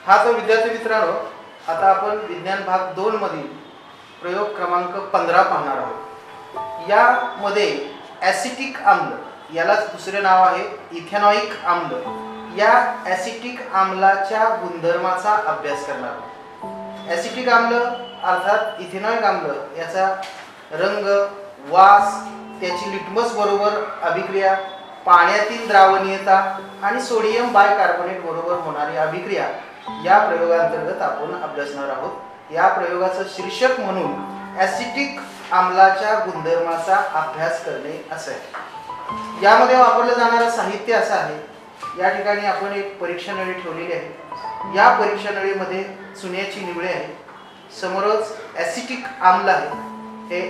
हा तो विद्यार्थी मित्रांनो, आता आपण विज्ञान भाग 2 मधील प्रयोग क्रमांक 15 पाहणार आहोत। यामध्ये ॲसिटिक आम्ल, यालाच दुसरे नाव आहे इथेनॉइक आम्ल, या ॲसिटिक आम्लाच्या गुणधर्माचा अभ्यास करणार आहोत। ॲसिटिक आम्ल अर्थात इथेनॉइक आम्ल याचा रंग, वास, त्याची लिटमस बरोबर अभिक्रिया, पाण्यातील द्रावणीयता आणि सोडियम बायकार्बोनेट बरोबर होणारी अभिक्रिया या प्रयोगांतर्गत आपण अभ्यासणार आहोत। या प्रयोगाचं शीर्षक म्हणून ॲसिटिक आम्लाच्या गुणधर्माचा अभ्यास करणे असे आहे। यामध्ये वापरलं जाणारं साहित्य असं आहे, या ठिकाणी आपण एक परीक्षा नळी ठेवलेली आहे। या परीक्षा नळीमध्ये चुन्याची निवळे आहे, समोरच ॲसिटिक आम्ल आहे, हे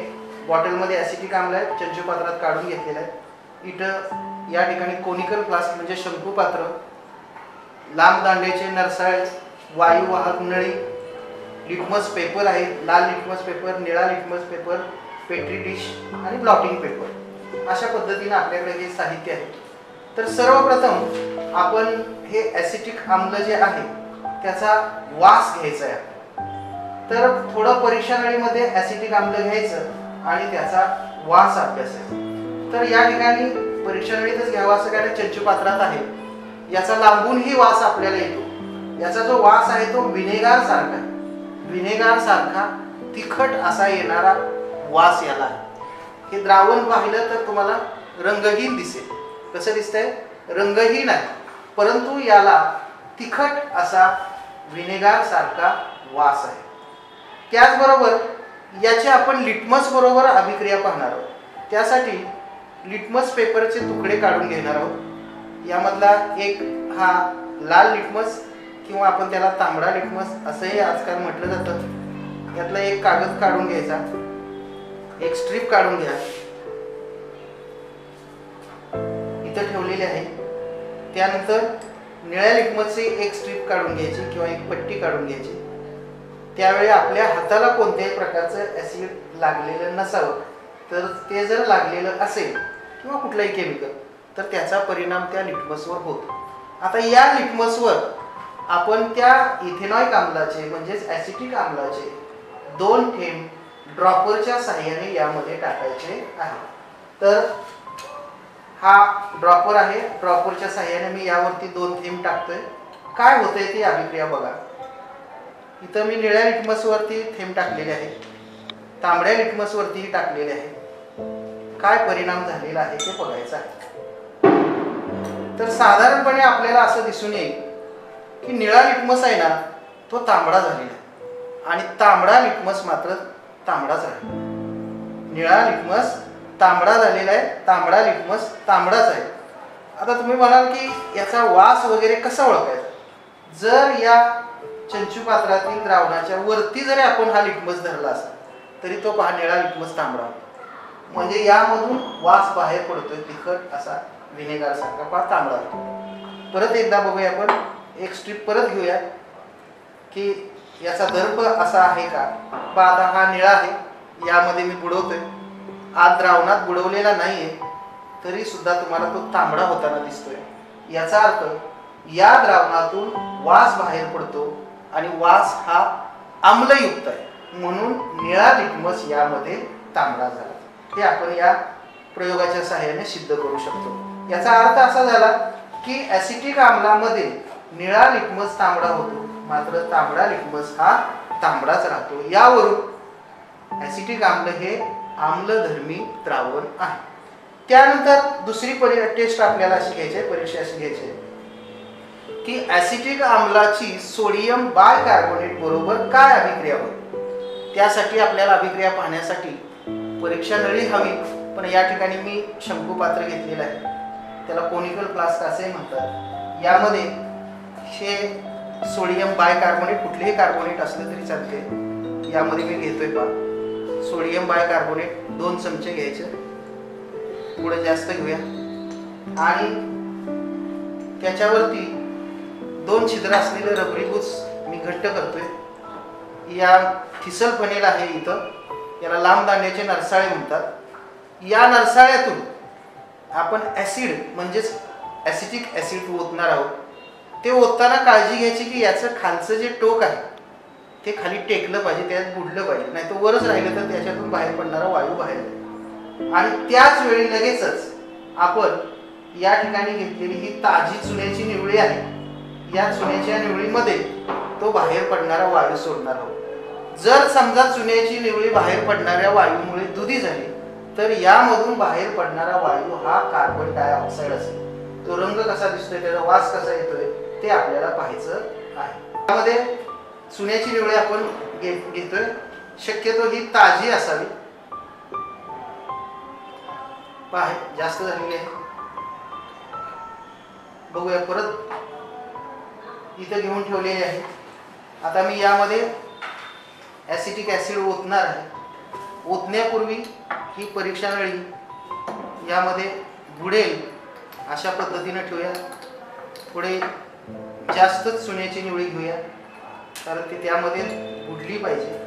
बॉटलमध्ये ॲसिटिक आम्ल आहे, चंचुपात्रात काढून घेतलेलं आहे। इथं या ठिकाणी कोनिकल फ्लास्क म्हणजे शंकुपात्र, लांब दांड्याचे नरसाळे, वायू वाहक नळी, लिटमस पेपर आहे, लाल लिटमस पेपर, निळा लिटमस पेपर, पेट्री डिश आणि ब्लॉटिंग पेपर, अशा पद्धतीने आपल्याकडे हे साहित्य आहे। तर सर्वप्रथम आपण हे ॲसिटिक आम्ल जे आहे त्याचा वास घ्यायचा आहे। तर थोडं परीक्षा नळीमध्ये ॲसिटिक आम्ल घ्यायचं आणि त्याचा वास अभ्यासायचा। तर या ठिकाणी परीक्षा नळीतच घ्यावा असं काय, चंचुपात्रात आहे, याचा लांबूनही वास आपल्याला येतो। याचा जो वास आहे तो विनेगार सारखा, विनेगार सारखा तिखट असा येणारा वास याला आहे। हे द्रावण पाहिलं तर तुम्हाला रंगहीन दिसेल, कसं दिसतंय, रंगहीन आहे, परंतु याला तिखट असा विनेगार सारखा वास आहे। त्याचबरोबर याचे आपण लिटमस बरोबर अभिक्रिया पाहणार आहोत। त्यासाठी लिटमस पेपरचे तुकडे काढून घेणार आहोत। यामधला एक हा लाल लिटमस किंवा आपण त्याला तांबडा लिटमस असंही आजकाल म्हटलं जातं। यातला एक कागद काढून घ्यायचा, एक स्ट्रीप काढून घ्या, इथं ठेवलेली आहे। त्यानंतर निळ्या लिटमसची एक स्ट्रीप काढून घ्यायची किंवा एक पट्टी काढून घ्यायची। त्यावेळी आपल्या हाताला कोणत्याही प्रकारचं ॲसिड लागलेलं नसावं, तर ते जर लागलेलं असेल किंवा कुठलंही केमिकल तर त्याचा परिणाम त्या लिटमसवर होतो। आता या लिटमसवर आपण त्या इथेनॉइक आम्लाचे म्हणजेच ॲसिटिक आम्लाचे 2 थेंब ड्रॉपरच्या साहाय्याने यामध्ये टाकायचे आहे। तर हा ड्रॉपर आहे, ड्रॉपरच्या साहाय्याने मी यावरती 2 थेंब टाकतोय। काय होतंय ती अभिक्रिया बघा। इथं मी निळ्या लिटमसवरती थेंब टाकलेले आहे, तांबड्या लिटमसवरतीही टाकलेले आहे। काय परिणाम झालेला आहे ते बघायचं आहे। तर साधारणपणे आपल्याला असं दिसून येईल की निळा लिटमस आहे ना तो तांबडा झालेला आहे आणि तांबडा लिटमस मात्र तांबडाच आहे। निळा लिटमस तांबडा झालेला आहे, तांबडा लिटमस तांबडाच आहे। आता तुम्ही म्हणाल की याचा वास वगैरे कसा ओळखायचा? जर या चंचुपात्रातील द्रावणाच्या वरती जरी आपण हा लिटमस धरला असता तरी तो पहा निळा लिटमस तांबडा होता, म्हणजे यामधून वास बाहेर पडतोय तिखट असा विनेगार सारखा, पहा तांबडा होतो। परत एकदा बघूया आपण, एक स्ट्रीप परत घेऊया की याचा दर्प असा आहे का। पहा आता हा निळा आहे, यामध्ये मी बुडवतोय, आत द्रावणात बुडवलेला नाहीये तरी सुद्धा तुम्हाला तो तांबडा होताना दिसतोय। याचा अर्थ या द्रावणातून वास बाहेर पडतो आणि वास हा आम्लयुक्त आहे, म्हणून निळा लिटमस यामध्ये तांबडा झाला। हे आपण या प्रयोगाच्या सहाय्याने सिद्ध करू शकतो। याचा अर्थ असा झाला की ॲसिटिक आम्लामध्ये निळा लिटमस तांबडा होतो, मात्र तांबडा लिटमस हा तांबडाच राहतो। यावरून ॲसिटिक आम्ल हे आम्लधर्मी द्रावण आहे। त्यानंतर दुसरी टेस्ट आपल्याला अशी घ्यायची आहे, परीक्षा अशी घ्यायची आहे की ॲसिटिक आम्लाची सोडियम बायकार्बोनेट बरोबर काय अभिक्रिया होईल। त्यासाठी आपल्याला अभिक्रिया पाहण्यासाठी परीक्षा नळी हवी, पण या ठिकाणी मी शंकुपात्र घेतलेलं आहे, त्याला कोनिकल फ्लास्क असे म्हणतात। यामध्ये हे सोडियम बायकार्बोनेट, कुठलेही कार्बोनेट असलं तरी चालते, यामध्ये मी घेतोय पहा सोडियम बायकार्बोनेट 2 चमचे घ्यायचे, थोडं जास्त घेऊया आणि त्याच्यावरती 2 छिद्र असलेले रबरी बुच मी घट्ट करतोय। या ठिसलपणेला आहे इथं, याला लांब दांड्याचे नरसाळे म्हणतात। या नरसाळ्यातून आपण ॲसिड म्हणजेच ॲसिटिक ॲसिड ओतणार आहोत। ते ओतताना काळजी घ्यायची की याचं खालचं जे टोक आहे ते खाली टेकलं पाहिजे, त्यात बुडलं पाहिजे, नाही तर वरच राहिलं तर त्याच्यातून बाहेर पडणारा वायू बाहेर जाईल. आणि त्याच वेळी लगेचच आपण या ठिकाणी घेतलेली ही ताजी चुन्याची निवळी आहे, या चुन्याच्या निवळीमध्ये तो बाहेर पडणारा वायू सोडणार आहोत. जर समजा चुन्याची निवळी बाहेर पडणाऱ्या वायूमुळे दुधी झाली तर यामधून बाहेर पडणारा वायू हा कार्बन डायऑक्साईड असेल. तो रंग कसा दिसतोय, त्याचा वास कसा येतोय ते आपल्याला पाहायचं आहे. त्यामध्ये चुन्याची निवळी आपण घेतोय, शक्यतो ही ताजी असावी. पाहे जास्त झालेली आहे. बघूया परत इथं घेऊन ठेवलेली आहे. आता मी यामध्ये ॲसिटिक ॲसिड ओतणार आहे. ओतण्यापूर्वी ही परीक्षा नळी यामध्ये बुडेल अशा पद्धतीने ठेवूया. थोडे जास्तच चुन्याची निवळी घेऊया कारण ती त्यामध्ये बुडली पाहिजे.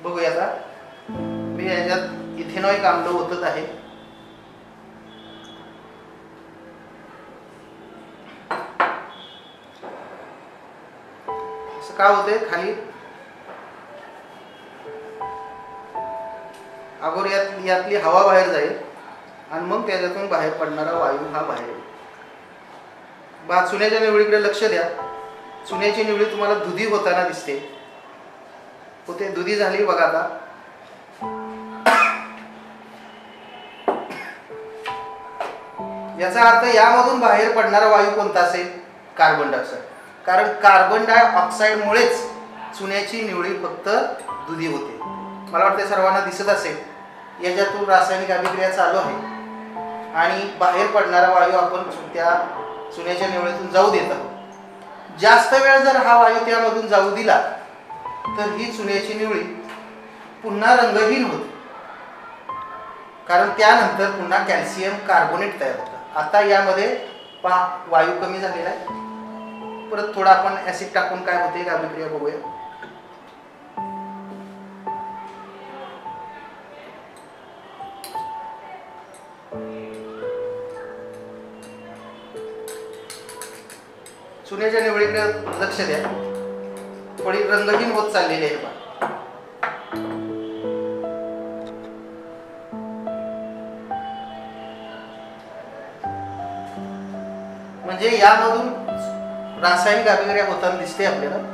बघूया आता मी याच्यात इथेनॉइक आम्ल ओतत आहे. असं का होतंय, खाली अगोदर यातली हवा बाहेर जाईल आणि मग त्याच्यातून बाहेर पडणारा वायू हा बाहेर येईल. बा चुन्याच्या निवळीकडे लक्ष द्या. चुन्याची निवळी तुम्हाला दुधी होताना दिसते, होते दुधी झाली बघा. आता याचा अर्थ यामधून बाहेर पडणारा वायू कोणता असेल, कार्बन डायऑक्साईड. कारण कार्बन डायऑक्साईड मुळेच चुन्याची निवळी फक्त दुधी होते. मला वाटते सर्वांना दिसत असेल याच्यातून रासायनिक अभिक्रिया चालू आहे आणि बाहेर पडणारा वायू आपण त्या चुन्याच्या निवळीतून जाऊ देत आहोत. जास्त वेळ जर हा वायू त्यामधून जाऊ दिला तर ही चुन्याची निवळी पुन्हा रंगहीन होते, कारण त्यानंतर पुन्हा कॅल्शियम कार्बोनेट तयार होतं. आता यामध्ये पहा वायू कमी झालेला आहे. परत थोडा आपण ऍसिड टाकून काय होते का अभिक्रिया बघूया. चुन्याच्या निवळीकडे लक्ष द्या, थोडी रंगहीन होत चाललेली आहे बघा. म्हणजे यामधून रासायनिक अभिक्रिया होताना दिसते आपल्याला.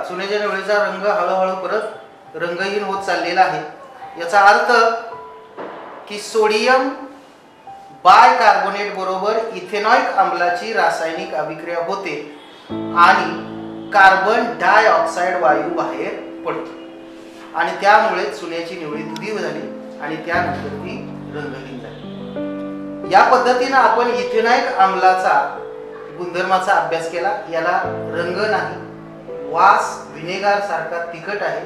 चुन्याच्या निवळीचा रंग हळूहळू परत रंगहीन होत चाललेला आहे. याचा अर्थ की सोडियम बायकार्बोनेट बरोबर इथेनॉइक आम्लाची रासायनिक अभिक्रिया होते आणि कार्बन डायऑक्साईड वायू बाहेर पडतो आणि त्यामुळे चुन्याची निवळी दुधी झाली आणि त्यानंतर ती रंगहीन झाली. या पद्धतीने आपण इथेनॉइक आम्लाचा गुणधर्माचा अभ्यास केला. याला रंग नाही, वास व्हिनेगार सारखा तिखट आहे,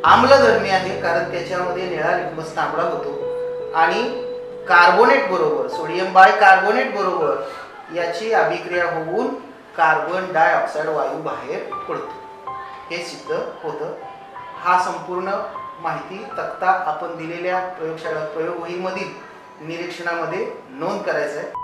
आम्लधर्मी आहे कारण त्याच्यामध्ये निळा लिटमस तांबडा होतो आणि कार्बोनेट बरोबर सोडियम बायकार्बोनेट बरोबर याची अभिक्रिया होऊन कार्बन डायऑक्साईड वायू बाहेर पडतो, हे सिद्ध होतं. हा संपूर्ण माहिती तक्ता आपण दिलेल्या प्रयोगशाळा प्रयोगवहीमधील निरीक्षणामध्ये नोंद करायचा आहे.